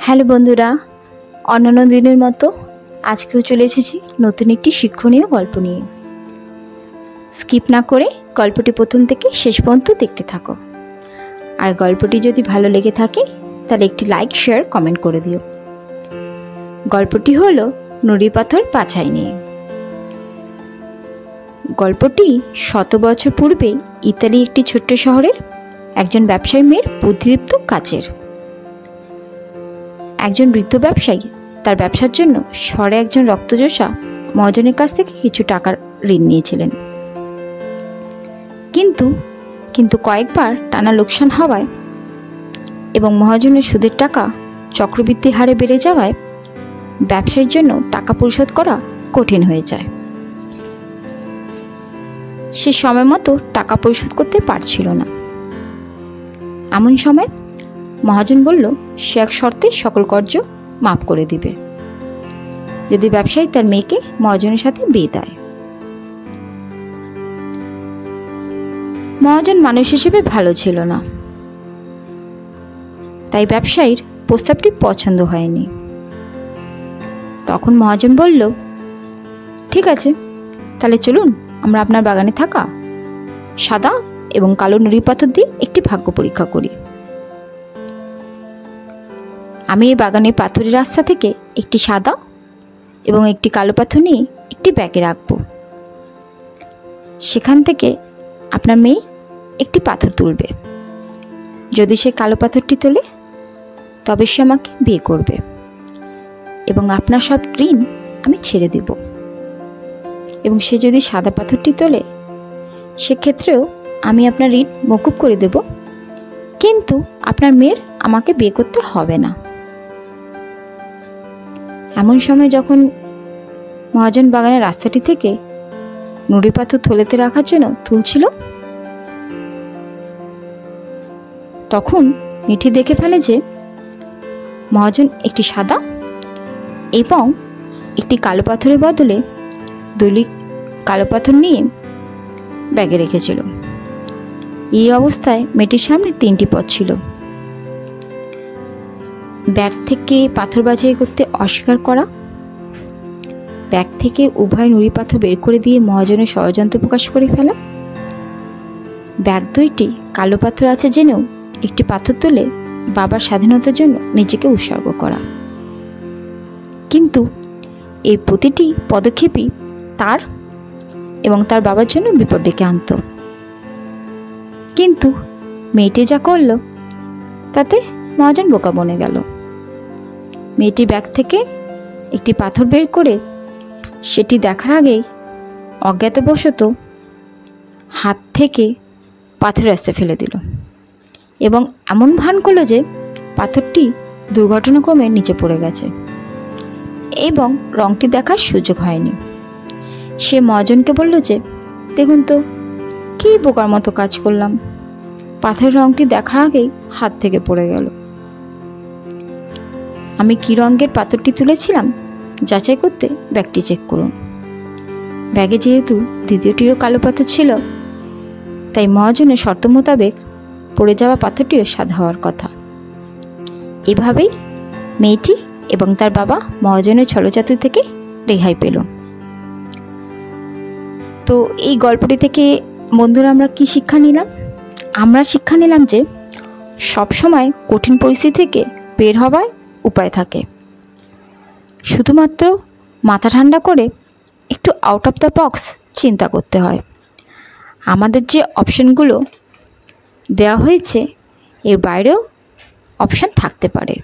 Hello বন্ধুরা, অন্যান্য দিনের মতো আজকেও চলে এসেছি নতুন একটি শিক্ষণীয় গল্প নিয়ে। স্কিপ না করে গল্পটি প্রথম থেকে শেষ পর্যন্ত দেখতে থাকো। আর গল্পটি যদি ভালো লেগে থাকে তাহলে একটি লাইক, শেয়ার, কমেন্ট করে দিও। গল্পটি হলো নুড়ি পাথর পাছাই নিয়ে। গল্পটি 100 বছর পূর্বে ইতালি একটি ছোট্ট শহরের একজন ব্যবসায়ী মেয়ের বুদ্ধিদীপ্ত কাজের। একজন বৃদ্ধ ব্যবসায়ী তার ব্যবসার জন্য শহরে একজন রক্তচোষা মহাজনের কাছ থেকে কিছু টাকার ঋণ নিয়েছিলেন। কিন্তু কয়েকবার টানা লোকসান হওয়ায় এবং মহাজনের সুদের টাকা চক্রবৃদ্ধি হারে বেড়ে যাওয়ায় ব্যবসায়ীর জন্য টাকা পরিশোধ করা কঠিন হয়ে যায়। সে সময় মতো টাকা পরিশোধ করতে পারছিল না। এমন সময় মহাজন বলল সে এক শর্তে সকল কর্জ মাফ করে দিবে, যদি ব্যবসায়ী তার মেয়েকে মহাজনের সাথে বিয়ে দেয়। মহাজন মানুষ হিসেবে ভালো ছিল না, তাই ব্যবসায়ীর প্রস্তাবটি পছন্দ হয়নি। তখন মহাজন বলল, ঠিক আছে, তাহলে চলুন আমরা আপনার বাগানে থাকা সাদা এবং কালো নুড়ি পাথর দিয়ে একটি ভাগ্য পরীক্ষা করি। আমি এই বাগানের পাথরের রাস্তা থেকে একটি সাদা এবং একটি কালো পাথর নিয়ে একটি ব্যাগে রাখব। সেখান থেকে আপনার মেয়ে একটি পাথর তুলবে। যদি সে কালো পাথরটি তোলে তবে সে আমাকে বিয়ে করবে এবং আপনার সব ঋণ আমি ছেড়ে দেব। এবং সে যদি সাদা পাথরটি তোলে সেক্ষেত্রেও আমি আপনার ঋণ মকুব করে দেব, কিন্তু আপনার মেয়ের আমাকে বিয়ে করতে হবে না। এমন সময় যখন মহাজন বাগানের রাস্তাটি থেকে নুড়ি পাথর থলেতে রাখার জন্য তুলছিল, তখন মিঠি দেখে ফেলে যে মহাজন একটি সাদা এবং একটি কালো পাথরের বদলে দুটি কালো পাথর নিয়ে ব্যাগে রেখেছিল। এই অবস্থায় মেয়েটির সামনে 3টি পথ ছিল। ব্যাগ থেকে পাথর বাছাই করতে অস্বীকার করা, ব্যাগ থেকে উভয় নুড়ি পাথর বের করে দিয়ে মহাজনের ষড়যন্ত্র প্রকাশ করে ফেলা, ব্যাগ 2টি কালো পাথর আছে জেনেও একটি পাথর তুলে বাবার স্বাধীনতার জন্য নিজেকে উৎসর্গ করা। কিন্তু এই প্রতিটি পদক্ষেপই তার এবং তার বাবার জন্য বিপদ ডেকে আনত। কিন্তু মেয়েটি যা করল তাতে মহাজন বোকা বনে গেল। মেয়েটি ব্যাগ থেকে একটি পাথর বের করে সেটি দেখার আগেই অজ্ঞাতবশত হাত থেকে পাথর রাস্তা ফেলে দিল এবং এমন ভান করল যে পাথরটি দুর্ঘটনাক্রমে নিচে পড়ে গেছে এবং রংটি দেখার সুযোগ হয়নি। সে মহাজনকে বলল যে, দেখুন তো কী বোকার মতো কাজ করলাম, পাথরের রংটি দেখার আগেই হাত থেকে পড়ে গেল। আমি কী রঙের পাথরটি তুলেছিলাম যাচাই করতে ব্যাগটি চেক করুন। ব্যাগে যেহেতু দ্বিতীয়টিও কালো পাথর ছিল, তাই মহাজনের শর্ত মোতাবেক পড়ে যাওয়া পাথরটিও সাদা হওয়ার কথা। এভাবেই মেয়েটি এবং তার বাবা মহাজনের ছলচাতুরি থেকে রেহাই পেল। তো এই গল্পটি থেকে বন্ধুরা আমরা কি শিক্ষা নিলাম? আমরা শিক্ষা নিলাম যে সবসময় কঠিন পরিস্থিতি থেকে বের হওয়ার উপায় থাকে। শুধুমাত্র মাথা ঠান্ডা করে একটু আউট অফ দ্য বক্স চিন্তা করতে হয়। আমাদের যে অপশনগুলো দেওয়া হয়েছে এর বাইরেও অপশন থাকতে পারে।